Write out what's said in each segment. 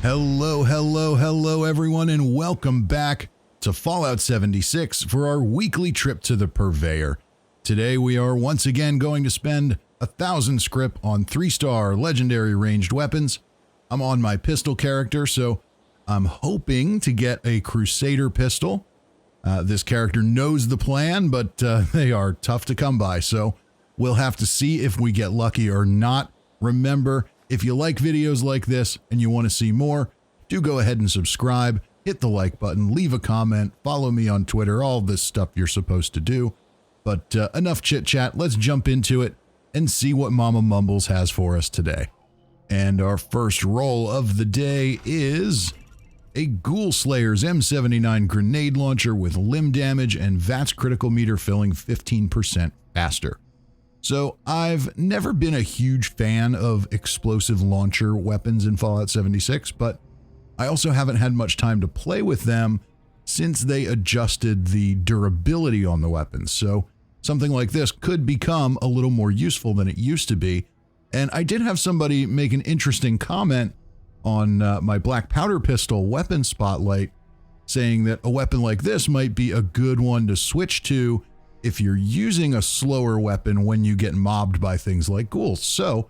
Hello everyone, and welcome back to Fallout 76 for our weekly trip to the Purveyor. Today we are once again going to spend 1,000 Scrip on 3-star legendary ranged weapons. I'm on my pistol character, so I'm hoping to get a Crusader pistol. This character knows the plan, but they are tough to come by, so we'll have to see if we get lucky or not. Remember, if you like videos like this and you want to see more, do go ahead and subscribe, hit the like button, leave a comment, follow me on Twitter, all this stuff you're supposed to do. But enough chit chat, let's jump into it and see what Mama Mumbles has for us today. And our first roll of the day is a Ghoul Slayer's M79 grenade launcher with limb damage and VATS critical meter filling 15% faster. So I've never been a huge fan of explosive launcher weapons in Fallout 76, but I also haven't had much time to play with them since they adjusted the durability on the weapons. So something like this could become a little more useful than it used to be. And I did have somebody make an interesting comment on my black powder pistol weapon spotlight, saying that a weapon like this might be a good one to switch to if you're using a slower weapon when you get mobbed by things like ghouls. So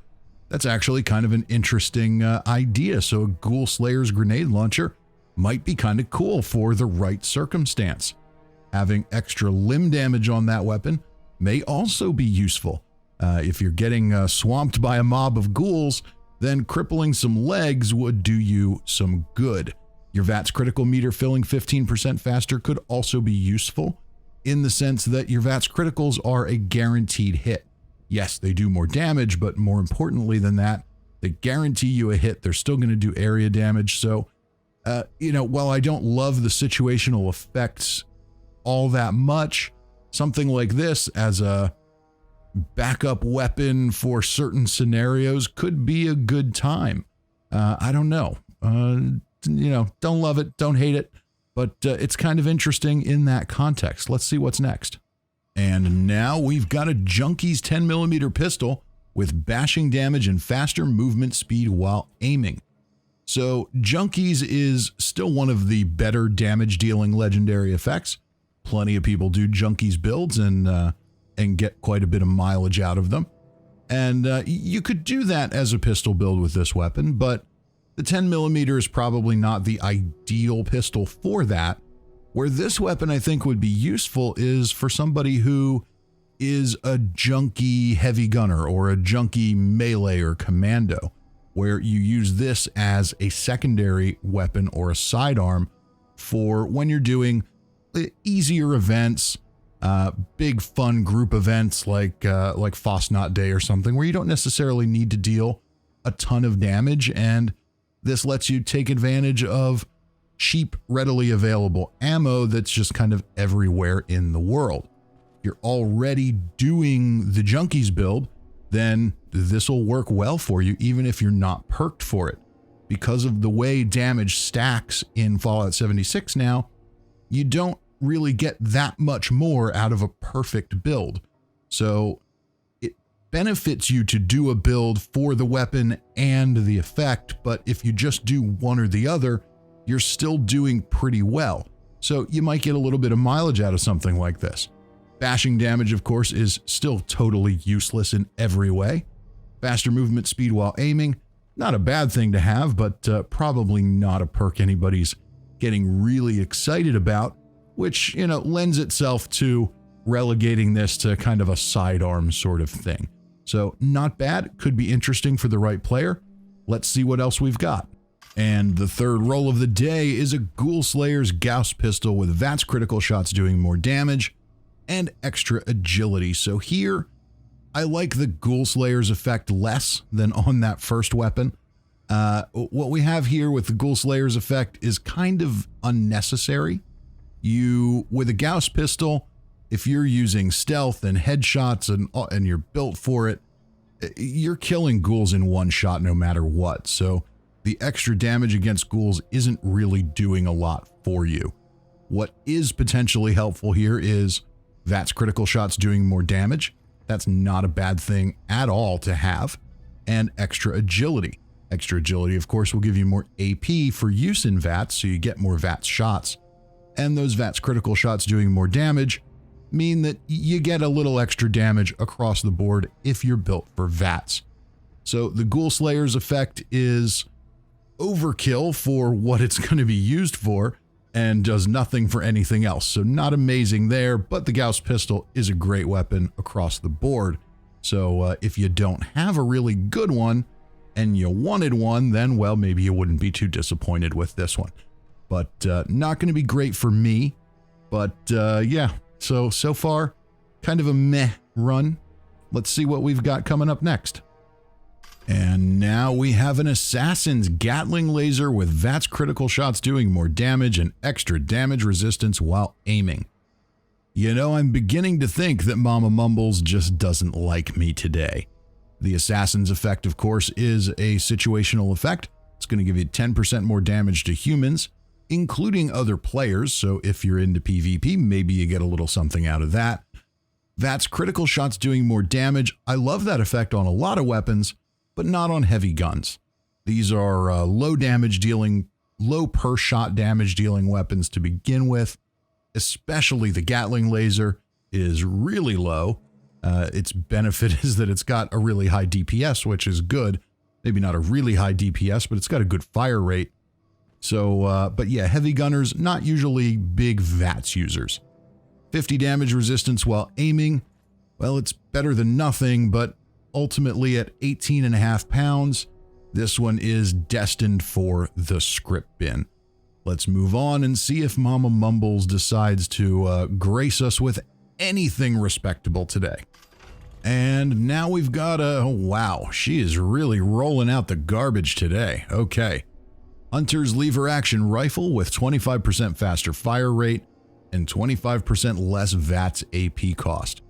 that's actually kind of an interesting idea. So a Ghoul Slayer's grenade launcher might be kind of cool for the right circumstance. Having extra limb damage on that weapon may also be useful. If you're getting swamped by a mob of ghouls, then crippling some legs would do you some good. Your VATS critical meter filling 15% faster could also be useful, in the sense that your VATS criticals are a guaranteed hit. Yes, they do more damage, but more importantly than that, they guarantee you a hit. They're still going to do area damage. So, while I don't love the situational effects all that much, something like this as a backup weapon for certain scenarios could be a good time. I don't know. Don't love it, don't hate it. But it's kind of interesting in that context. Let's see what's next. And now we've got a Junkies 10mm pistol with bashing damage and faster movement speed while aiming. So Junkies is still one of the better damage dealing legendary effects. Plenty of people do Junkies builds and get quite a bit of mileage out of them. And you could do that as a pistol build with this weapon, but the 10mm is probably not the ideal pistol for that. Where this weapon I think would be useful is for somebody who is a junkie heavy gunner or a junkie melee or commando, where you use this as a secondary weapon or a sidearm for when you're doing easier events, big fun group events like Fosnot Day or something, where you don't necessarily need to deal a ton of damage, and this lets you take advantage of cheap, readily available ammo that's just kind of everywhere in the world. If you're already doing the Junkies build, then this will work well for you, even if you're not perked for it. Because of the way damage stacks in Fallout 76 now, you don't really get that much more out of a perfect build. So it benefits you to do a build for the weapon and the effect, but if you just do one or the other, you're still doing pretty well. So you might get a little bit of mileage out of something like this. Bashing damage, of course, is still totally useless in every way. Faster movement speed while aiming, not a bad thing to have, but probably not a perk anybody's getting really excited about, which, lends itself to relegating this to kind of a sidearm sort of thing. So not bad, could be interesting for the right player. Let's see what else we've got. And the third roll of the day is a Ghoul Slayer's Gauss pistol with VATS critical shots doing more damage and extra agility. So here, I like the Ghoul Slayer's effect less than on that first weapon. What we have here with the Ghoul Slayer's effect is kind of unnecessary. With a Gauss pistol, if you're using stealth and headshots and you're built for it, you're killing ghouls in one shot no matter what. So the extra damage against ghouls isn't really doing a lot for you. What is potentially helpful here is VATS critical shots doing more damage. That's not a bad thing at all to have. And extra agility. Extra agility, of course, will give you more AP for use in VATS, so you get more VATS shots. And those VATS critical shots doing more damage mean that you get a little extra damage across the board if you're built for VATS. So the Ghoul Slayer's effect is overkill for what it's going to be used for and does nothing for anything else. So not amazing there, but the Gauss pistol is a great weapon across the board. So if you don't have a really good one and you wanted one, then, well, maybe you wouldn't be too disappointed with this one. But not going to be great for me. But yeah, so far, kind of a meh run. Let's see what we've got coming up next. And now we have an Assassin's Gatling laser with VATS critical shots doing more damage and extra damage resistance while aiming. You know, I'm beginning to think that Mama Mumbles just doesn't like me today. The Assassin's effect, of course, is a situational effect. It's going to give you 10% more damage to humans, including other players, so if you're into PvP, maybe you get a little something out of that. VATS critical shots doing more damage. I love that effect on a lot of weapons, but not on heavy guns. These are low per shot damage dealing weapons to begin with, especially the Gatling laser is really low. Its benefit is that it's got a really high DPS, which is good. Maybe not a really high DPS, but it's got a good fire rate. So, but yeah, heavy gunners, not usually big VATS users. 50 damage resistance while aiming. Well, it's better than nothing, but ultimately at 18.5 pounds, this one is destined for the Scrip bin. Let's move on and see if Mama Mumbles decides to grace us with anything respectable today. And now we've got wow, she is really rolling out the garbage today. Okay. Hunter's lever action rifle with 25% faster fire rate and 25% less VATS AP cost.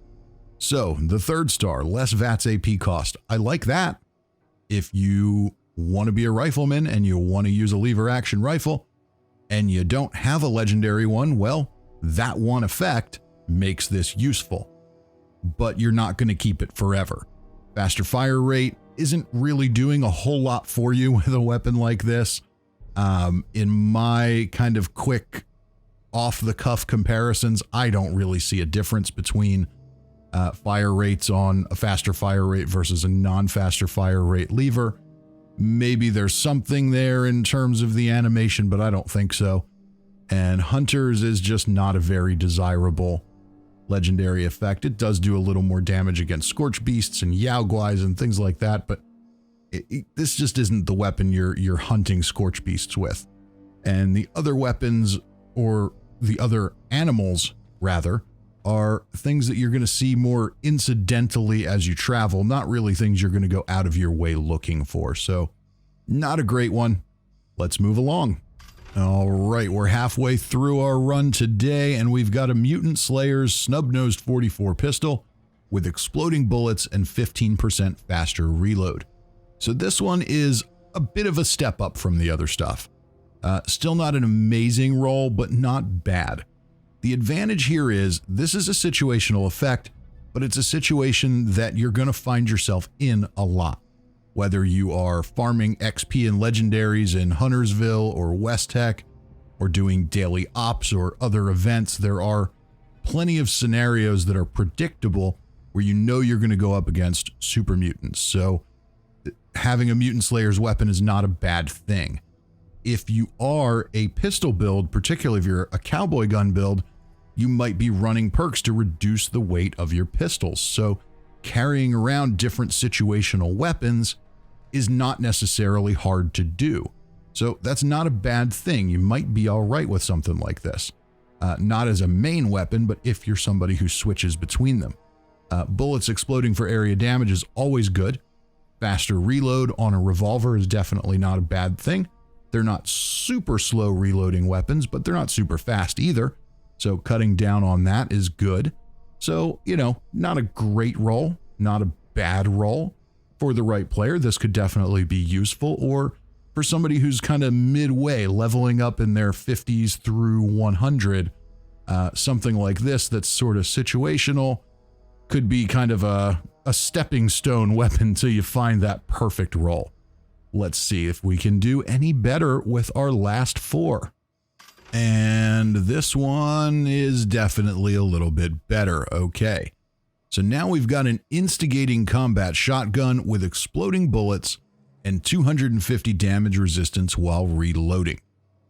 So the 3rd star, less VATS AP cost. I like that. If you want to be a rifleman and you want to use a lever action rifle and you don't have a legendary one, well, that one effect makes this useful, but you're not going to keep it forever. Faster fire rate isn't really doing a whole lot for you with a weapon like this. In my kind of quick off-the-cuff comparisons, I don't really see a difference between fire rates on a faster fire rate versus a non-faster fire rate lever. Maybe there's something there in terms of the animation, but I don't think so. And Hunter's is just not a very desirable legendary effect. It does do a little more damage against Scorch Beasts and Yao Guais and things like that, but this just isn't the weapon you're hunting Scorch Beasts with. And the other weapons, or the other animals rather, are things that you're going to see more incidentally as you travel, not really things you're going to go out of your way looking for. So not a great one. Let's move along. All right, we're halfway through our run today, and we've got a Mutant Slayer's snub-nosed 44 pistol with exploding bullets and 15% faster reload. So this one is a bit of a step up from the other stuff. Still not an amazing roll, but not bad. The advantage here is this is a situational effect, but it's a situation that you're going to find yourself in a lot. Whether you are farming XP and legendaries in Huntersville or West Tech, or doing daily ops or other events, there are plenty of scenarios that are predictable where you know you're going to go up against super mutants. So having a Mutant Slayer's weapon is not a bad thing. If you are a pistol build, particularly if you're a cowboy gun build, you might be running perks to reduce the weight of your pistols. So carrying around different situational weapons is not necessarily hard to do. So that's not a bad thing. You might be all right with something like this. Not as a main weapon, but if you're somebody who switches between them. Bullets exploding for area damage is always good. Faster reload on a revolver is definitely not a bad thing. They're not super slow reloading weapons, but they're not super fast either. So cutting down on that is good. So, you know, not a great roll, not a bad roll. For the right player, this could definitely be useful, or for somebody who's kind of midway, leveling up in their 50s through 100, something like this that's sort of situational could be kind of a stepping stone weapon till you find that perfect roll. Let's see if we can do any better with our last 4. And this one is definitely a little bit better. Okay. So now we've got an instigating combat shotgun with exploding bullets and 250 damage resistance while reloading.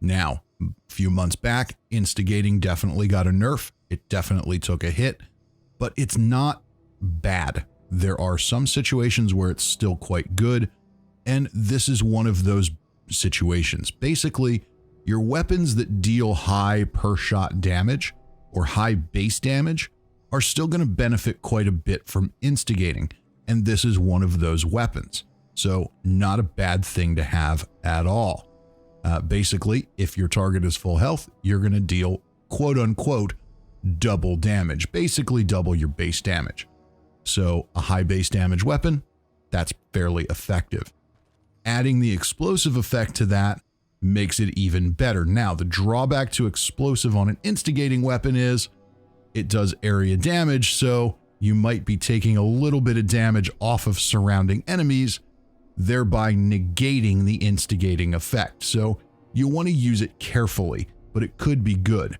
Now, a few months back, instigating definitely got a nerf. It definitely took a hit, but it's not bad. There are some situations where it's still quite good, and this is one of those situations. Basically, your weapons that deal high per shot damage or high base damage are still going to benefit quite a bit from instigating, and this is one of those weapons. So not a bad thing to have at all. Basically, if your target is full health, you're going to deal quote unquote double damage, basically double your base damage. So a high base damage weapon, that's fairly effective. Adding the explosive effect to that makes it even better. Now, the drawback to explosive on an instigating weapon is it does area damage, so you might be taking a little bit of damage off of surrounding enemies, thereby negating the instigating effect. So you want to use it carefully, but it could be good.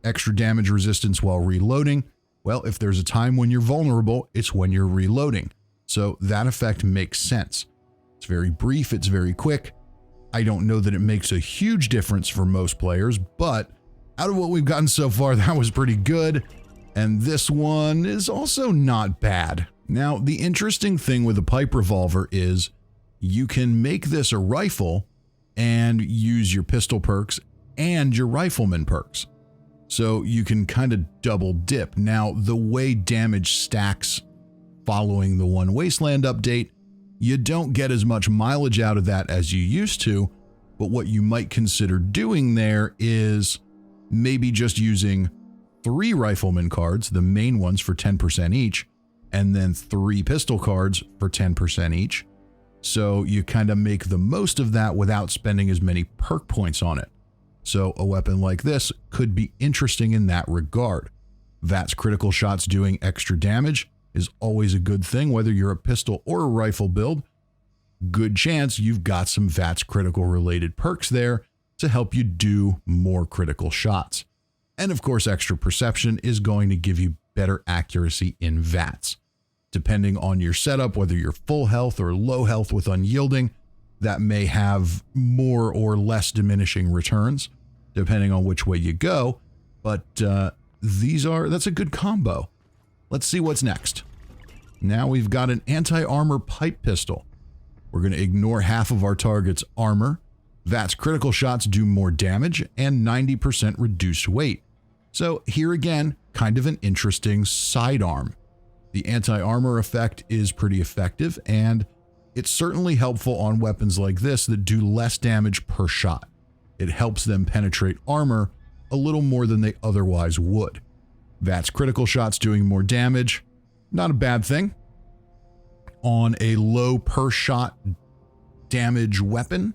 Extra damage resistance while reloading. Well, if there's a time when you're vulnerable, it's when you're reloading. So that effect makes sense. It's very brief, it's very quick. I don't know that it makes a huge difference for most players, but out of what we've gotten so far, that was pretty good. And this one is also not bad. Now, the interesting thing with a pipe revolver is you can make this a rifle and use your pistol perks and your rifleman perks. So you can kind of double dip. Now, the way damage stacks following the One Wasteland update, you don't get as much mileage out of that as you used to, but what you might consider doing there is maybe just using 3 rifleman cards, the main ones for 10% each, and then 3 pistol cards for 10% each. So you kind of make the most of that without spending as many perk points on it. So a weapon like this could be interesting in that regard. VATS critical shots doing extra damage is always a good thing, whether you're a pistol or a rifle build. Good chance you've got some VATS critical related perks there to help you do more critical shots. And of course, extra perception is going to give you better accuracy in VATS. Depending on your setup, whether you're full health or low health with unyielding, that may have more or less diminishing returns, depending on which way you go. But that's a good combo. Let's see what's next. Now we've got an anti-armor pipe pistol. We're going to ignore half of our target's armor. VATS critical shots do more damage and 90% reduced weight. So here again, kind of an interesting sidearm. The anti-armor effect is pretty effective, and it's certainly helpful on weapons like this that do less damage per shot. It helps them penetrate armor a little more than they otherwise would. VATS critical shots doing more damage, not a bad thing. On a low per shot damage weapon,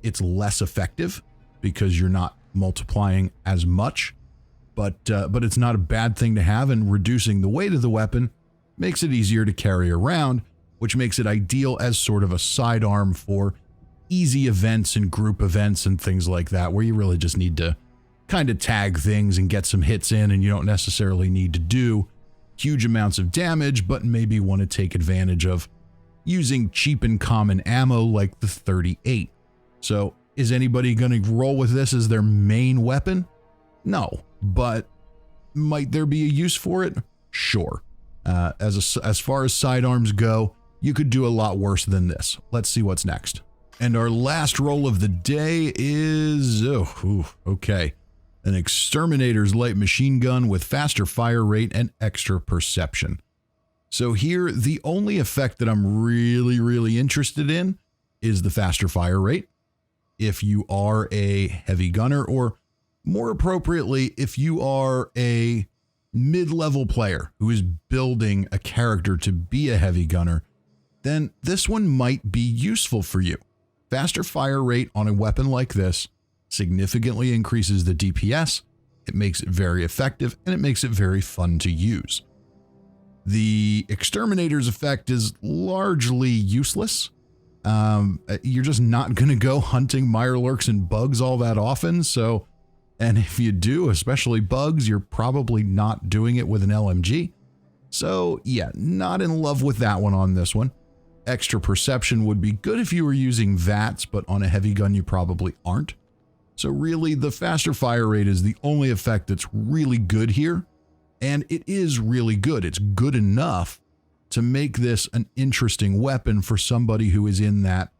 it's less effective because you're not multiplying as much, but it's not a bad thing to have, and reducing the weight of the weapon makes it easier to carry around, which makes it ideal as sort of a sidearm for easy events and group events and things like that, where you really just need to kind of tag things and get some hits in, and you don't necessarily need to do huge amounts of damage, but maybe want to take advantage of using cheap and common ammo like the 38. So is anybody going to roll with this as their main weapon? No, but might there be a use for it? Sure. As far as sidearms go, you could do a lot worse than this. Let's see what's next. And our last roll of the day is, okay. An exterminator's light machine gun with faster fire rate and extra perception. So here, the only effect that I'm really interested in is the faster fire rate. If you are a heavy gunner, or more appropriately, if you are a mid-level player who is building a character to be a heavy gunner, then this one might be useful for you. Faster fire rate on a weapon like this significantly increases the DPS, it makes it very effective, and it makes it very fun to use. The exterminator's effect is largely useless. you're just not going to go hunting mirelurks and bugs all that often. So, and if you do, especially bugs, you're probably not doing it with an LMG. So yeah, not in love with that one on this one. Extra perception would be good if you were using VATS, but on a heavy gun you probably aren't. So really, the faster fire rate is the only effect that's really good here. And it is really good. It's good enough to make this an interesting weapon for somebody who is in that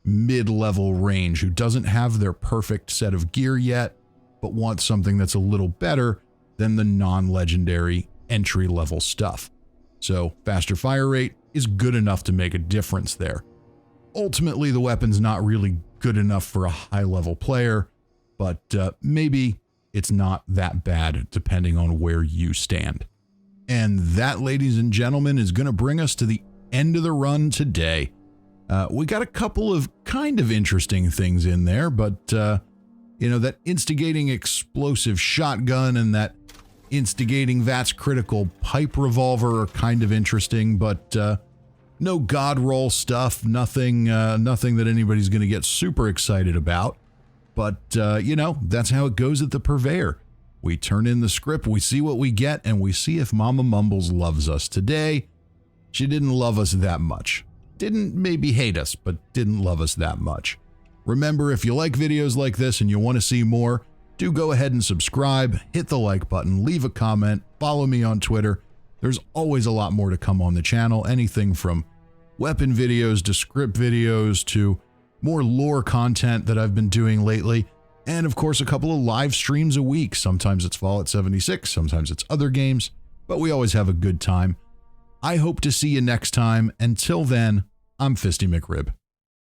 mid-level range, who doesn't have their perfect set of gear yet, but wants something that's a little better than the non-legendary entry-level stuff. So faster fire rate is good enough to make a difference there. Ultimately, the weapon's not really good enough for a high-level player, but maybe it's not that bad depending on where you stand. And that, ladies and gentlemen, is going to bring us to the end of the run today. We got a couple of kind of interesting things in there, but that instigating explosive shotgun and that instigating VATS critical pipe revolver are kind of interesting, but no god roll stuff, nothing that anybody's going to get super excited about. But, that's how it goes at the Purveyor. We turn in the script, we see what we get, and we see if Mama Mumbles loves us. Today, she didn't love us that much. Didn't maybe hate us, but didn't love us that much. Remember, if you like videos like this and you want to see more, do go ahead and subscribe, hit the like button, leave a comment, follow me on Twitter. There's always a lot more to come on the channel, anything from weapon videos to script videos to more lore content that I've been doing lately, and of course a couple of live streams a week. Sometimes it's Fallout 76, sometimes it's other games, but we always have a good time. I hope to see you next time. Until then, I'm Fisty McRib.